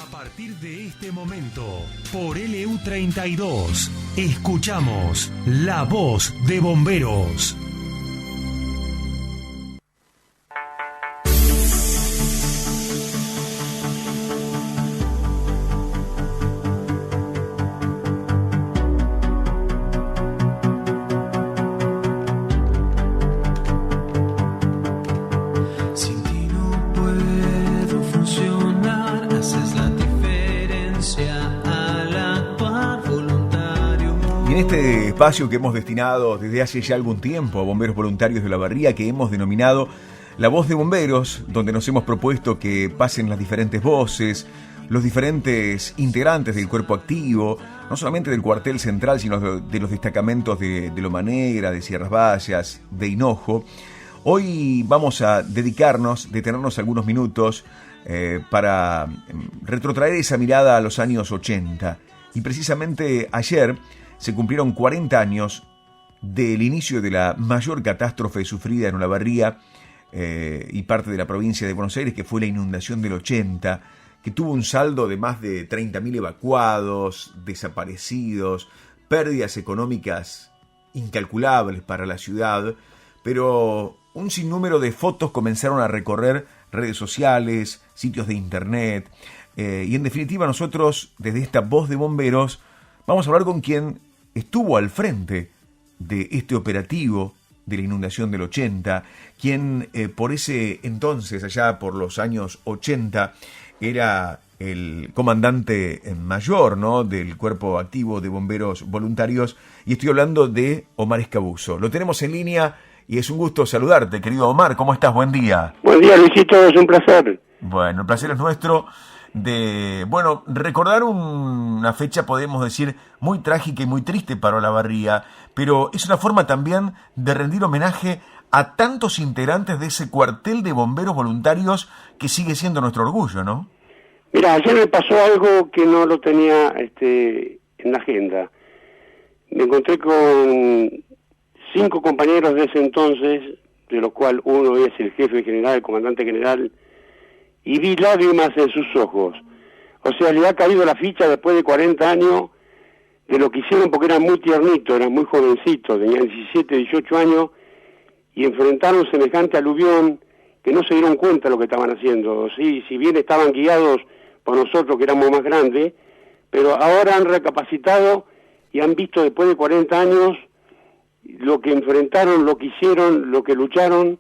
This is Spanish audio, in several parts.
A partir de este momento, por LU32, escuchamos La Voz de Bomberos. En este espacio que hemos destinado desde hace ya algún tiempo a bomberos voluntarios de Olavarría, que hemos denominado La Voz de Bomberos, donde nos hemos propuesto que pasen las diferentes voces, los diferentes integrantes del cuerpo activo, no solamente del cuartel central, sino de los destacamentos de Loma Negra, de Sierras Bayas, de Hinojo. Hoy vamos a detenernos algunos minutos para retrotraer esa mirada a los años 80. Y precisamente ayer se cumplieron 40 años del inicio de la mayor catástrofe sufrida en Olavarría y parte de la provincia de Buenos Aires, que fue la inundación del 80, que tuvo un saldo de más de 30.000 evacuados, desaparecidos, pérdidas económicas incalculables para la ciudad, pero un sinnúmero de fotos comenzaron a recorrer redes sociales, sitios de internet, y en definitiva nosotros, desde esta Voz de Bomberos, vamos a hablar con quien estuvo al frente de este operativo de la inundación del 80, quien por ese entonces, allá por los años 80, era el comandante mayor, ¿no?, del cuerpo activo de bomberos voluntarios, y estoy hablando de Omar Escabuso. Lo tenemos en línea y es un gusto saludarte, querido Omar. ¿Cómo estás? Buen día. Buen día, Luisito, es un placer. Bueno, el placer es nuestro de, recordar una fecha, podemos decir, muy trágica y muy triste para Olavarría, pero es una forma también de rendir homenaje a tantos integrantes de ese cuartel de bomberos voluntarios que sigue siendo nuestro orgullo, ¿no? Mira, ayer me pasó algo que no lo tenía en la agenda. Me encontré con 5 compañeros de ese entonces, de los cuales uno es el jefe general, el comandante general, y vi lágrimas en sus ojos. O sea, le ha caído la ficha después de 40 años de lo que hicieron, porque eran muy tiernitos, eran muy jovencitos, tenían 17, 18 años, y enfrentaron semejante aluvión que no se dieron cuenta de lo que estaban haciendo. Sí, si bien estaban guiados por nosotros, que éramos más grandes, pero ahora han recapacitado y han visto después de 40 años lo que enfrentaron, lo que hicieron, lo que lucharon,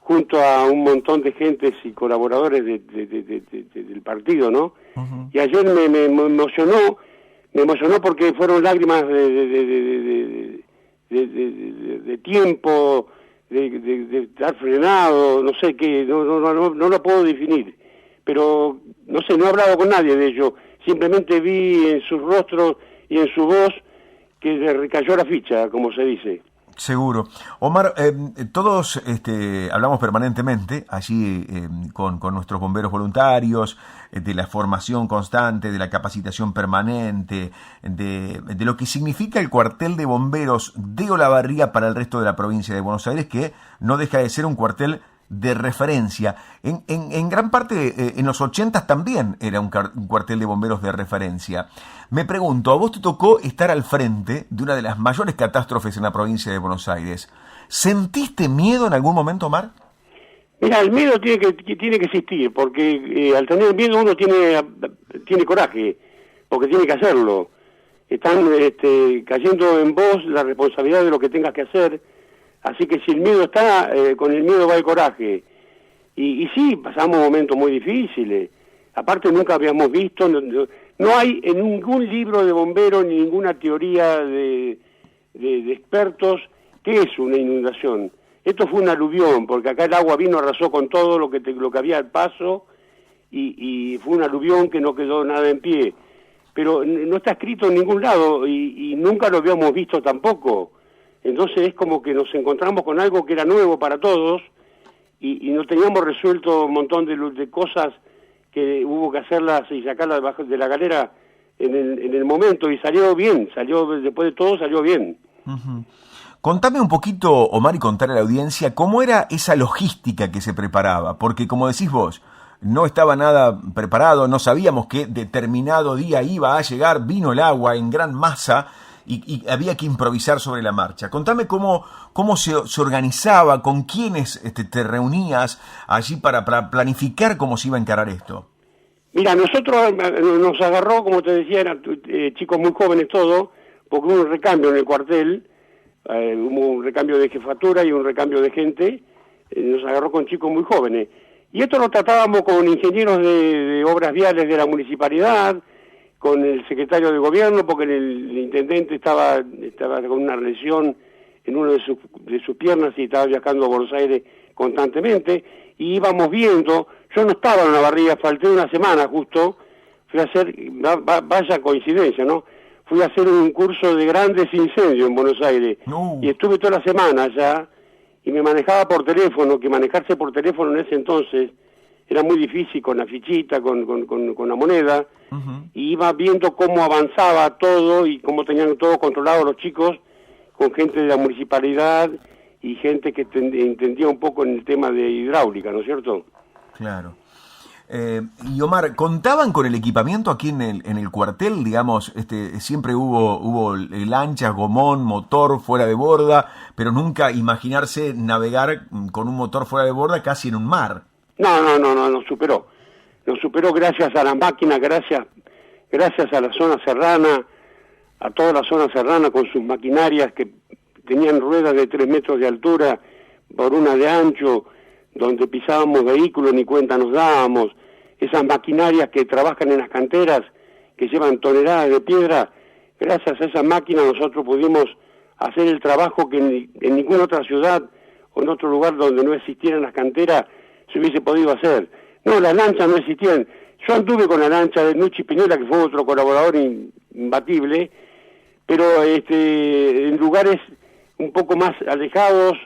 junto a un montón de gentes y colaboradores del partido, ¿no? Uh-huh. Y ayer me emocionó porque fueron lágrimas de tiempo, de estar frenado, no sé qué, no lo puedo definir, pero no sé, no he hablado con nadie de ello, simplemente vi en sus rostros y en su voz que le recayó la ficha, como se dice. Seguro. Omar, todos hablamos permanentemente allí con nuestros bomberos voluntarios, de la formación constante, de la capacitación permanente, de lo que significa el cuartel de bomberos de Olavarría para el resto de la provincia de Buenos Aires, que no deja de ser un cuartel de referencia. En gran parte, en los 80 también era un cuartel de bomberos de referencia. Me pregunto, a vos te tocó estar al frente de una de las mayores catástrofes en la provincia de Buenos Aires. ¿Sentiste miedo en algún momento, Omar? Mira, el miedo tiene que existir, porque al tener miedo uno tiene coraje, porque tiene que hacerlo. Están cayendo en vos la responsabilidad de lo que tengas que hacer. Así que si el miedo está, con el miedo va el coraje. Y sí, pasamos momentos muy difíciles. Aparte nunca habíamos visto, no hay en ningún libro de bomberos ni ninguna teoría de expertos qué es una inundación. Esto fue un aluvión, porque acá el agua vino, arrasó con todo lo que había al paso, y fue un aluvión que no quedó nada en pie. Pero no está escrito en ningún lado, y nunca lo habíamos visto tampoco. Entonces es como que nos encontramos con algo que era nuevo para todos y no teníamos resuelto un montón de cosas que hubo que hacerlas y sacarlas de la galera en el momento, y salió bien, después de todo salió bien. Uh-huh. Contame un poquito, Omar, y contarle a la audiencia cómo era esa logística que se preparaba, porque como decís vos, no estaba nada preparado, no sabíamos que determinado día iba a llegar, vino el agua en gran masa y había que improvisar sobre la marcha. Contame cómo se organizaba, con quiénes te reunías allí para planificar cómo se iba a encarar esto. Mira, nosotros nos agarró, como te decía, eran chicos muy jóvenes todos, porque hubo un recambio en el cuartel, hubo un recambio de jefatura y un recambio de gente, nos agarró con chicos muy jóvenes. Y esto lo tratábamos con ingenieros de obras viales de la municipalidad, con el secretario de gobierno, porque el intendente estaba con una lesión en una de sus piernas y estaba viajando a Buenos Aires constantemente, y íbamos viendo. Yo no estaba en la barriga, falté una semana justo, fui a hacer, vaya coincidencia, ¿no? Fui a hacer un curso de grandes incendios en Buenos Aires, y estuve toda la semana allá, y me manejaba por teléfono, que manejarse por teléfono en ese entonces era muy difícil, con la fichita, con la moneda, y iba viendo cómo avanzaba todo y cómo tenían todo controlado los chicos, con gente de la municipalidad y gente que entendía un poco en el tema de hidráulica, ¿no es cierto? Claro. Y Omar, ¿contaban con el equipamiento aquí en el cuartel? Digamos, siempre hubo lanchas, gomón, motor fuera de borda, pero nunca imaginarse navegar con un motor fuera de borda casi en un mar. No, nos superó. Nos superó gracias a las máquinas, gracias a la zona serrana, a toda la zona serrana con sus maquinarias que tenían ruedas de 3 metros de altura por una de ancho, donde pisábamos vehículos ni cuenta nos dábamos, esas maquinarias que trabajan en las canteras, que llevan toneladas de piedra. Gracias a esa máquina nosotros pudimos hacer el trabajo que en ninguna otra ciudad o en otro lugar donde no existieran las canteras se hubiese podido hacer. No, las lanchas no existían. Yo anduve con la lancha de Nucci Pinela, que fue otro colaborador imbatible, pero en lugares un poco más alejados,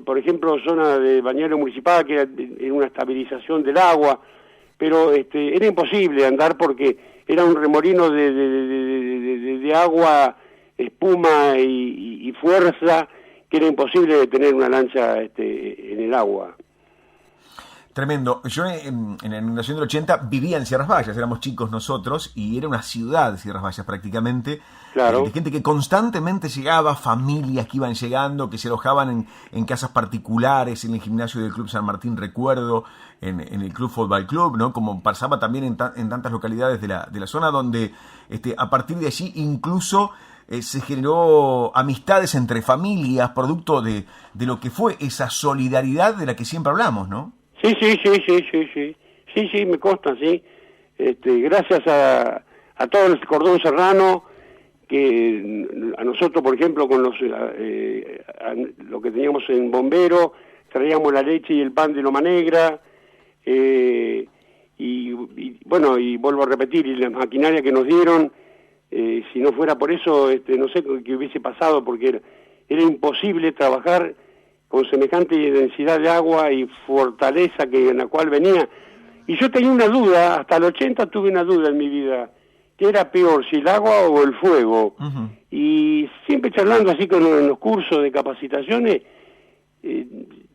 por ejemplo, zona de Balneario Municipal, que era una estabilización del agua, pero era imposible andar porque era un remolino de agua, espuma y fuerza, que era imposible de tener una lancha en el agua. Tremendo. Yo en la inundación del 80 vivía en Sierras Vallas, éramos chicos nosotros, y era una ciudad, Sierras Vallas prácticamente, claro. De gente que constantemente llegaba, familias que iban llegando, que se alojaban en casas particulares, en el gimnasio del Club San Martín, recuerdo, en el Club Fútbol Club, ¿no? Como pasaba también en tantas localidades de la zona, donde a partir de allí incluso se generó amistades entre familias, producto de lo que fue esa solidaridad de la que siempre hablamos, ¿no? Sí, me consta, sí. Gracias a todo el cordón serrano, que a nosotros, por ejemplo, con lo que teníamos en Bombero, traíamos la leche y el pan de Loma Negra, y vuelvo a repetir, y la maquinaria que nos dieron, si no fuera por eso, no sé qué hubiese pasado, porque era imposible trabajar con semejante densidad de agua y fortaleza en la cual venía. Y yo tenía una duda, hasta el 80 tuve una duda en mi vida, ¿qué era peor, si el agua o el fuego? Uh-huh. Y siempre charlando así con los cursos de capacitaciones,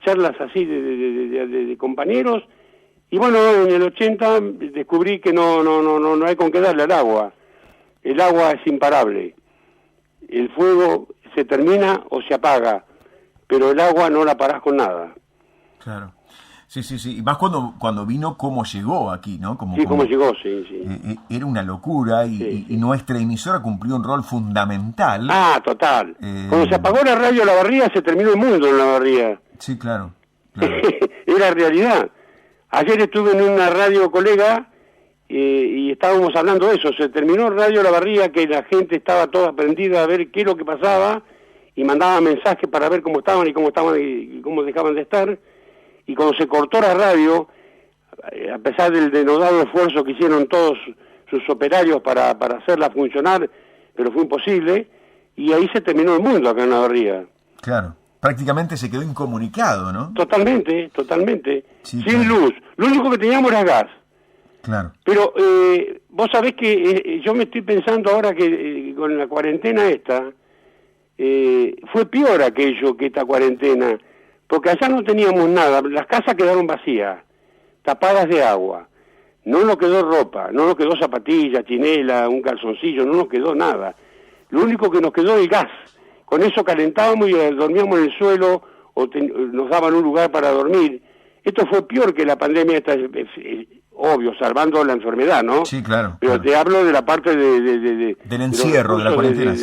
charlas así de compañeros, y bueno, en el 80 descubrí que no hay con qué darle al agua. El agua es imparable. El fuego se termina o se apaga, pero el agua no la parás con nada. Claro. Sí. Y más cuando vino, cómo llegó aquí, ¿no? Cómo llegó, sí. Era una locura y nuestra emisora cumplió un rol fundamental. Ah, total. Cuando se apagó la radio La Barría, se terminó el mundo en La Barría. Sí, claro. Era realidad. Ayer estuve en una radio colega y estábamos hablando de eso. Se terminó Radio La Barría, que la gente estaba toda prendida a ver qué es lo que pasaba, y mandaba mensajes para ver cómo estaban y cómo dejaban de estar. Y cuando se cortó la radio, a pesar del denodado esfuerzo que hicieron todos sus operarios para hacerla funcionar, pero fue imposible, y ahí se terminó el mundo acá en La Barría. Claro, prácticamente se quedó incomunicado, ¿no? Totalmente, sí, sin luz. Lo único que teníamos era gas. Claro. Pero vos sabés que yo me estoy pensando ahora que con la cuarentena esta, fue peor aquello que esta cuarentena, porque allá no teníamos nada, las casas quedaron vacías, tapadas de agua. No nos quedó ropa, no nos quedó zapatillas, chinela, un calzoncillo, no nos quedó nada. Lo único que nos quedó el gas. Con eso calentábamos y dormíamos en el suelo o nos daban un lugar para dormir. Esto fue peor que la pandemia, obvio, salvando la enfermedad, ¿no? Sí, claro. Pero claro. te hablo de la parte del encierro, de la cuarentena,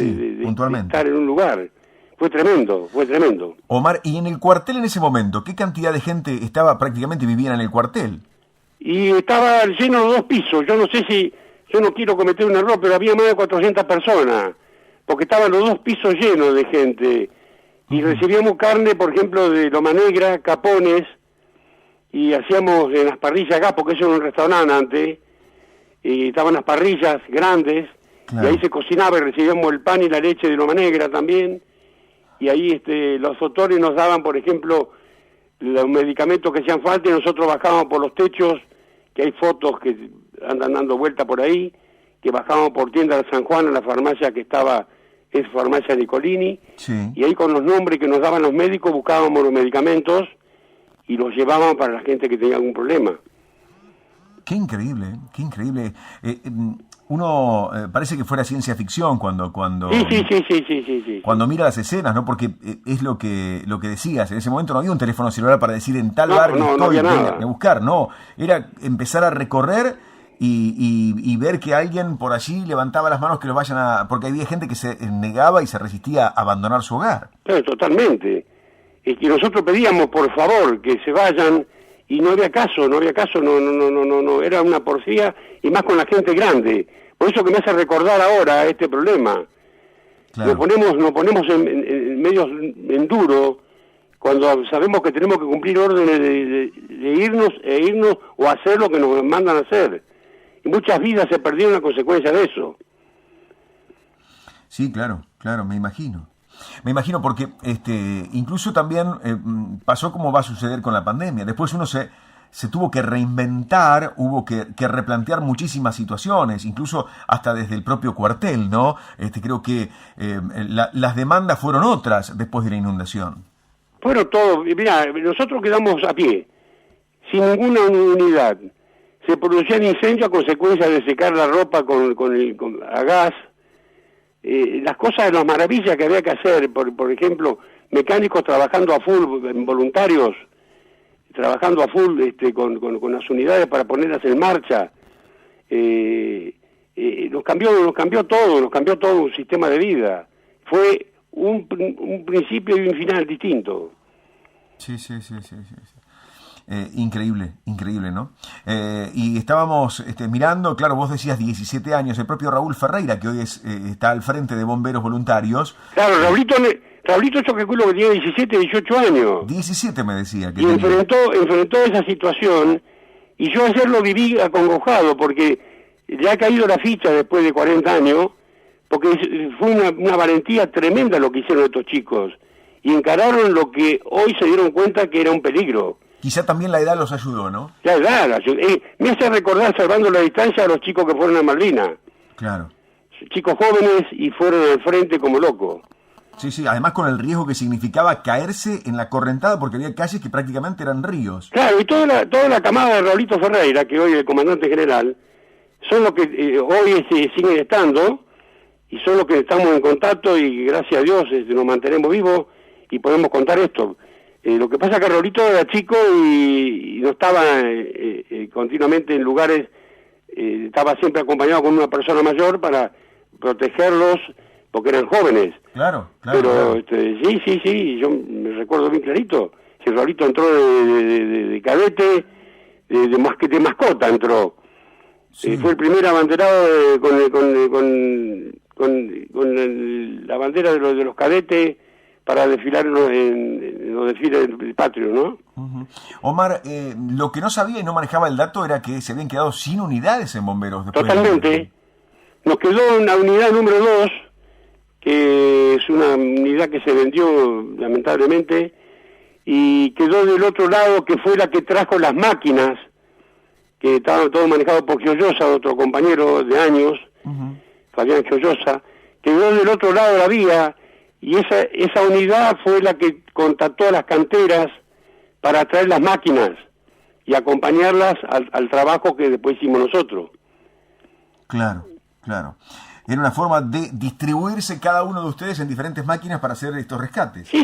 puntualmente. De estar en un lugar. Fue tremendo, fue tremendo. Omar, y en el cuartel en ese momento, ¿qué cantidad de gente estaba, prácticamente vivían en el cuartel? Y estaba lleno de 2 pisos. Yo no sé si, yo no quiero cometer un error, pero había más de 400 personas, porque estaban los 2 pisos llenos de gente. Y recibíamos carne, por ejemplo, de loma negra, capones, y hacíamos en las parrillas gas, porque eso era un restaurante antes, y estaban las parrillas grandes, claro. Y ahí se cocinaba y recibíamos el pan y la leche de loma negra también, y ahí los doctores nos daban, por ejemplo, los medicamentos que hacían falta, y nosotros bajábamos por los techos, que hay fotos que andan dando vuelta por ahí, que bajábamos por tienda de San Juan a la farmacia que estaba, es farmacia Nicolini, sí. Y ahí con los nombres que nos daban los médicos buscábamos los medicamentos y los llevábamos para la gente que tenía algún problema. Qué increíble, qué increíble. Uno parece que fuera ciencia ficción cuando Sí. Cuando mira las escenas, ¿no? Porque es lo que decías. En ese momento no había un teléfono celular para decir en tal barrio estoy, venga a buscar. No, era empezar a recorrer y ver que alguien por allí levantaba las manos que lo vayan a... Porque había gente que se negaba y se resistía a abandonar su hogar. Claro, totalmente. Es que nosotros pedíamos, por favor, que se vayan, y no había caso, no, era una porfía, y más con la gente grande. Por eso que me hace recordar ahora este problema. Claro. Nos ponemos en medios en duro, cuando sabemos que tenemos que cumplir órdenes de irnos o hacer lo que nos mandan a hacer. Y muchas vidas se perdieron a consecuencia de eso. Sí, claro, me imagino. Me imagino porque incluso también pasó como va a suceder con la pandemia. Después uno se tuvo que reinventar, hubo que replantear muchísimas situaciones, incluso hasta desde el propio cuartel, ¿no? Creo que las demandas fueron otras después de la inundación. Fueron todos, mirá, nosotros quedamos a pie, sin ninguna unidad. Se producían incendios a consecuencia de secar la ropa a gas. Las cosas, las maravillas que había que hacer, por ejemplo, mecánicos trabajando a full, voluntarios, trabajando a full con las unidades para ponerlas en marcha. Nos cambió todo un sistema de vida. Fue un principio y un final distinto. Sí. Increíble, ¿no? Y estábamos mirando, claro, vos decías 17 años, el propio Raúl Ferreira, que hoy está al frente de Bomberos Voluntarios. Claro, Raulito yo calculo que tiene 17, 18 años. 17 me decía. Que y enfrentó esa situación, y yo ayer lo viví acongojado, porque le ha caído la ficha después de 40 años, porque fue una valentía tremenda lo que hicieron estos chicos, y encararon lo que hoy se dieron cuenta que era un peligro. Quizá también la edad los ayudó, ¿no? La edad me hace recordar, salvando la distancia, a los chicos que fueron a Malvinas. Claro. Chicos jóvenes y fueron al frente como locos. Sí, además con el riesgo que significaba caerse en la correntada, porque había calles que prácticamente eran ríos. Claro, y toda la camada de Raulito Ferreira, que hoy es el comandante general, son los que hoy siguen estando, y son los que estamos en contacto, y gracias a Dios nos mantenemos vivos y podemos contar esto. Lo que pasa es que Raulito era chico y no estaba continuamente en lugares, estaba siempre acompañado con una persona mayor para protegerlos, porque eran jóvenes. Claro. Pero sí, yo me recuerdo bien clarito, que Raulito entró de cadete, de mascota entró. Sí. Fue el primer abanderado con la bandera de los cadetes, para desfilar en los desfiles patrios, ¿no? Uh-huh. Omar, lo que no sabía y no manejaba el dato era que se habían quedado sin unidades en bomberos. Totalmente. Nos quedó una unidad número 2, que es una unidad que se vendió lamentablemente, y quedó del otro lado, que fue la que trajo las máquinas, que estaban todo manejado por Gioiosa, otro compañero de años, uh-huh. Fabián Gioiosa, quedó del otro lado de la vía. Y esa unidad fue la que contactó a las canteras para traer las máquinas, y acompañarlas al trabajo que después hicimos nosotros. Claro, claro. Era una forma de distribuirse cada uno de ustedes en diferentes máquinas para hacer estos rescates. Sí,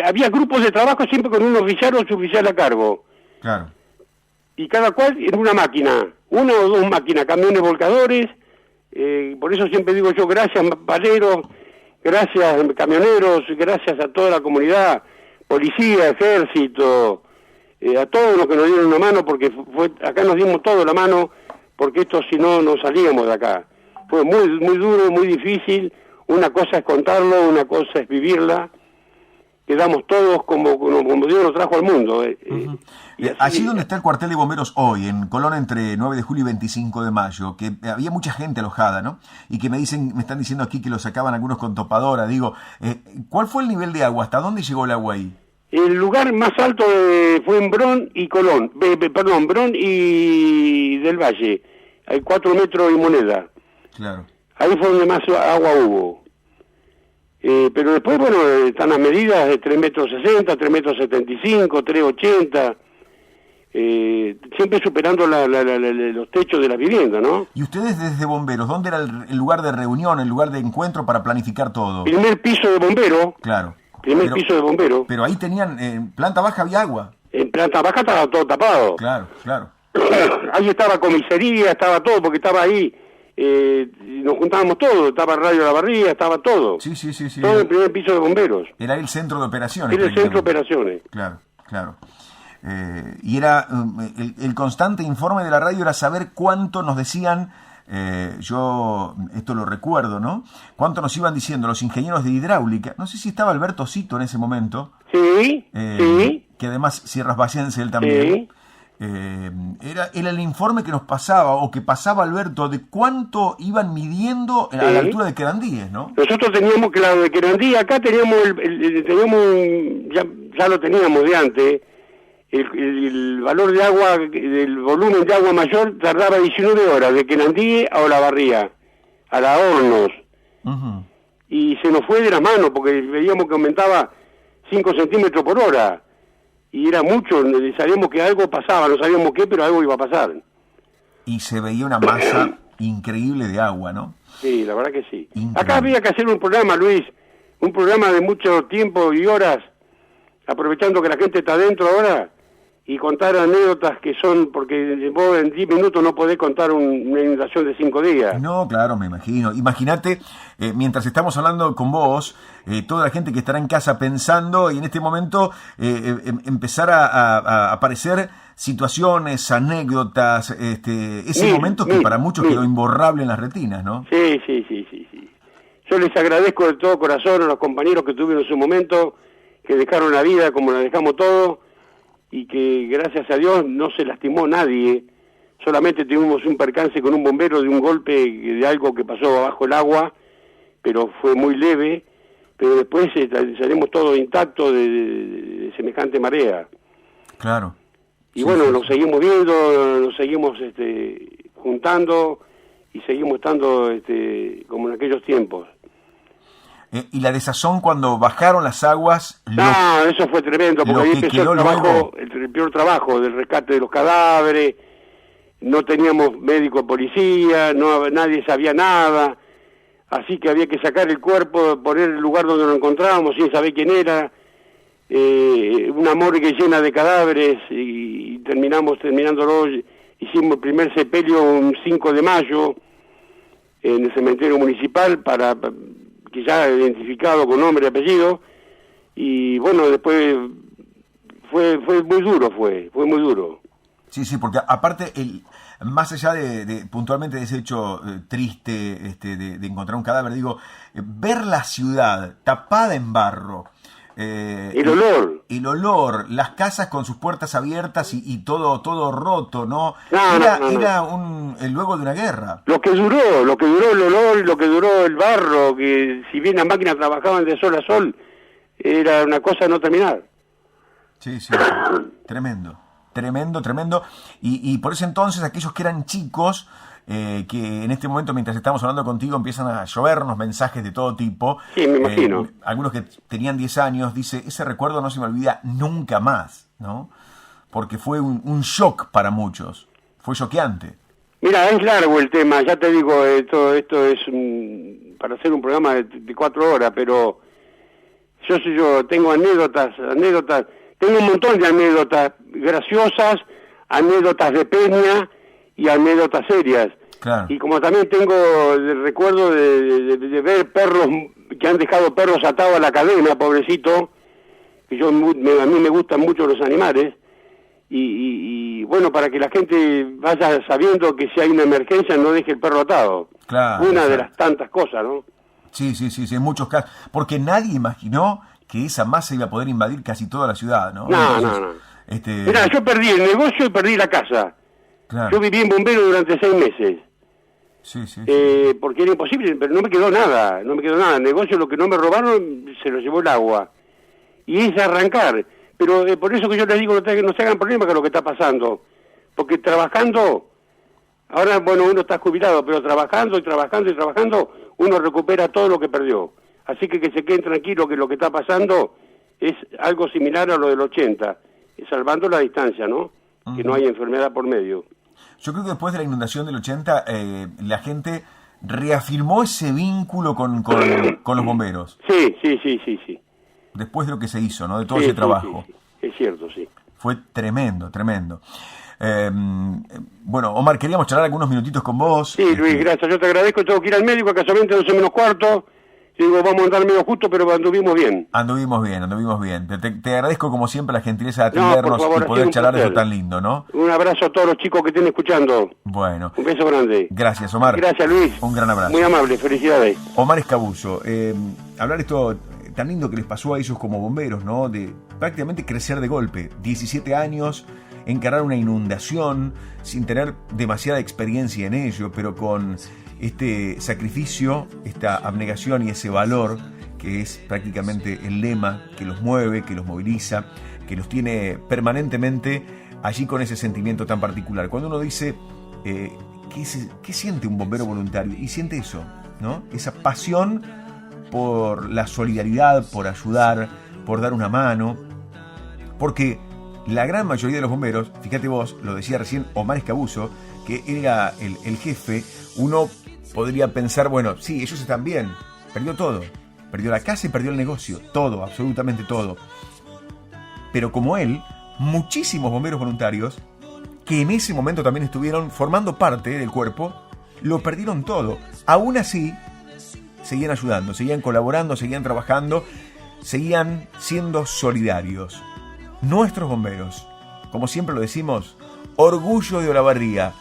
había grupos de trabajo siempre con un oficial o suboficial a cargo. Claro. Y cada cual en una máquina, una o dos máquinas, camiones volcadores. Por eso siempre digo yo, gracias paleros, gracias camioneros, gracias a toda la comunidad, policía, ejército, a todos los que nos dieron una mano, porque acá nos dimos todos la mano, porque esto si no, no salíamos de acá. Fue muy muy duro, muy difícil. Una cosa es contarlo, una cosa es vivirla. Quedamos todos como Dios nos trajo al mundo. Uh-huh. Allí donde está el cuartel de bomberos hoy, en Colón, entre 9 de julio y 25 de mayo, que había mucha gente alojada, ¿no? Y que me están diciendo aquí que lo sacaban algunos con topadora. Digo, ¿cuál fue el nivel de agua? ¿Hasta dónde llegó el agua ahí? El lugar más alto fue en Bron y Colón. Bron y del Valle. Hay 4 metros y moneda. Claro. Ahí fue donde más agua hubo. Pero después, bueno, están las medidas de 3,60 metros, 3,75 metros, 3,80. Siempre superando los techos de la vivienda, ¿no? ¿Y ustedes desde bomberos, dónde era el lugar de reunión, el lugar de encuentro para planificar todo? Primer piso de bombero. Claro. Piso de bombero. Pero ahí tenían, en planta baja había agua. En planta baja estaba todo tapado. Claro, claro. Ahí estaba comisaría, estaba todo, porque estaba ahí. Nos juntábamos todos, estaba Radio La Barría, estaba todo. Sí. Todo en el primer piso de bomberos. Era el centro de operaciones. Era el centro de operaciones. Claro. Y era el constante informe de la radio era saber cuánto nos decían, yo esto lo recuerdo, ¿no? Cuánto nos iban diciendo los ingenieros de hidráulica. No sé si estaba Alberto Cito en ese momento. Sí. Que además Sierras Bahiense él también. Sí. Era el informe que nos pasaba, o que pasaba Alberto, de cuánto iban midiendo a la altura de Querandíes, ¿no? Nosotros teníamos, claro, de Querandí, acá teníamos, ya lo teníamos de antes, el valor de agua, el volumen de agua mayor tardaba 19 horas, de Querandí a Olavarría, a la Hornos. Uh-huh. Y se nos fue de la mano, porque veíamos que aumentaba 5 centímetros por hora. Y era mucho, sabíamos que algo pasaba, no sabíamos qué, pero algo iba a pasar. Y se veía una masa increíble de agua, ¿no? Sí, la verdad que sí. Increíble. Acá había que hacer un programa, Luis, un programa de mucho tiempo y horas, aprovechando que la gente está adentro ahora, y contar anécdotas que son, porque vos en 10 minutos no podés contar una inundación de 5 días. No, claro, me imagino. Imagínate, mientras estamos hablando con vos, toda la gente que estará en casa pensando, y en este momento empezar a aparecer situaciones, anécdotas, ese momento que para muchos quedó imborrable en las retinas, ¿no? Sí. Yo les agradezco de todo corazón a los compañeros que tuvieron en su momento, que dejaron la vida como la dejamos todos, y que gracias a Dios no se lastimó nadie. Solamente tuvimos un percance con un bombero de un golpe de algo que pasó bajo el agua, pero fue muy leve, pero después salimos todos intactos de semejante marea. Claro. Y bueno, nos seguimos viendo, nos seguimos juntando y seguimos estando como en aquellos tiempos. Y la desazón cuando bajaron las aguas... Eso fue tremendo, porque ahí empezó el peor trabajo del rescate de los cadáveres, no teníamos médico policía, nadie sabía nada, así que había que sacar el cuerpo, poner el lugar donde lo encontrábamos sin saber quién era, una morgue llena de cadáveres, y terminándolo, hicimos el primer sepelio un 5 de mayo en el cementerio municipal, que ya identificado con nombre y apellido, y bueno, después fue muy duro, fue muy duro. Sí, porque aparte, más allá de puntualmente de ese hecho triste de encontrar un cadáver, digo, ver la ciudad tapada en barro, el olor, las casas con sus puertas abiertas y todo roto, ¿no? Era luego de una guerra. Lo que duró el olor y lo que duró el barro, que si bien las máquinas trabajaban de sol a sol, era una cosa no terminar. Sí. Tremendo. Y por ese entonces aquellos que eran chicos, que en este momento, mientras estamos hablando contigo, empiezan a llovernos mensajes de todo tipo. Sí, me imagino. Algunos que tenían 10 años, dice, ese recuerdo no se me olvida nunca más, ¿no? porque fue un shock para muchos, fue choqueante. Mira, es largo el tema, ya te digo, esto es para hacer un programa de 4 horas, pero yo tengo anécdotas, tengo un montón de anécdotas graciosas, anécdotas de peña y anécdotas serias. Claro. Y como también tengo el recuerdo de ver perros que han dejado perros atados a la cadena, pobrecito, que a mí me gustan mucho los animales, y bueno, para que la gente vaya sabiendo que si hay una emergencia no deje el perro atado. Claro. Una de las tantas cosas, ¿no? Sí, en muchos casos, porque nadie imaginó que esa masa iba a poder invadir casi toda la ciudad, ¿no? No. Mirá, yo perdí el negocio y perdí la casa. Claro. Yo viví en Bombero durante 6 meses. Sí. Porque era imposible, pero no me quedó nada. El negocio, lo que no me robaron, se lo llevó el agua. Y es arrancar. Pero por eso que yo les digo, no se hagan problemas con lo que está pasando. Porque trabajando, ahora, bueno, uno está jubilado, pero trabajando, uno recupera todo lo que perdió. Así que se queden tranquilos que lo que está pasando es algo similar a lo del 80, salvando la distancia, ¿no? Uh-huh. Que no hay enfermedad por medio. Yo creo que después de la inundación del 80, la gente reafirmó ese vínculo con los bomberos. Sí. Después de lo que se hizo, ¿no? De todo ese trabajo. Sí. Es cierto, sí. Fue tremendo. Bueno, Omar, queríamos charlar algunos minutitos con vos. Sí, Luis, gracias. Yo te agradezco. Tengo que ir al médico, casualmente 12 menos cuarto. Digo, vamos a andar medio justo, pero anduvimos bien. Anduvimos bien. Te agradezco como siempre la gentileza de atendernos y poder charlar de eso tan lindo, ¿no? Un abrazo a todos los chicos que estén escuchando. Bueno. Un beso grande. Gracias, Omar. Gracias, Luis. Un gran abrazo. Muy amable, felicidades. Omar Escabuso, hablar esto tan lindo que les pasó a ellos como bomberos, ¿no? De prácticamente crecer de golpe. 17 años, encarar una inundación sin tener demasiada experiencia en ello, pero con este sacrificio, esta abnegación y ese valor que es prácticamente el lema que los mueve, que los moviliza, que los tiene permanentemente allí con ese sentimiento tan particular. Cuando uno dice, ¿qué siente un bombero voluntario? Y siente eso, ¿no? Esa pasión por la solidaridad, por ayudar, por dar una mano, porque la gran mayoría de los bomberos, fíjate vos, lo decía recién Omar Escabuso, que era el jefe, uno podría pensar, bueno, sí, ellos están bien, perdió todo, perdió la casa y perdió el negocio, todo, absolutamente todo. Pero como él, muchísimos bomberos voluntarios, que en ese momento también estuvieron formando parte del cuerpo, lo perdieron todo. Aún así, seguían ayudando, seguían colaborando, seguían trabajando, seguían siendo solidarios. Nuestros bomberos, como siempre lo decimos, orgullo de Olavarría.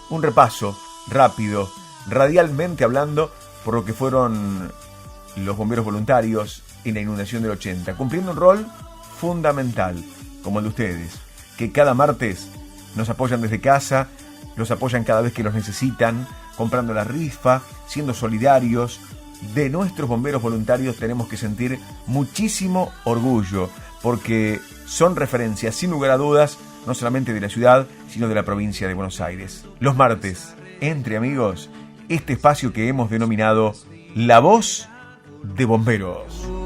Un repaso rápido, radialmente hablando, por lo que fueron los bomberos voluntarios en la inundación del 80, cumpliendo un rol fundamental, como el de ustedes, que cada martes nos apoyan desde casa, los apoyan cada vez que los necesitan, comprando la rifa, siendo solidarios. De nuestros bomberos voluntarios tenemos que sentir muchísimo orgullo, porque son referencias, sin lugar a dudas, no solamente de la ciudad, sino de la provincia de Buenos Aires. Los martes, entre amigos, este espacio que hemos denominado La Voz de Bomberos.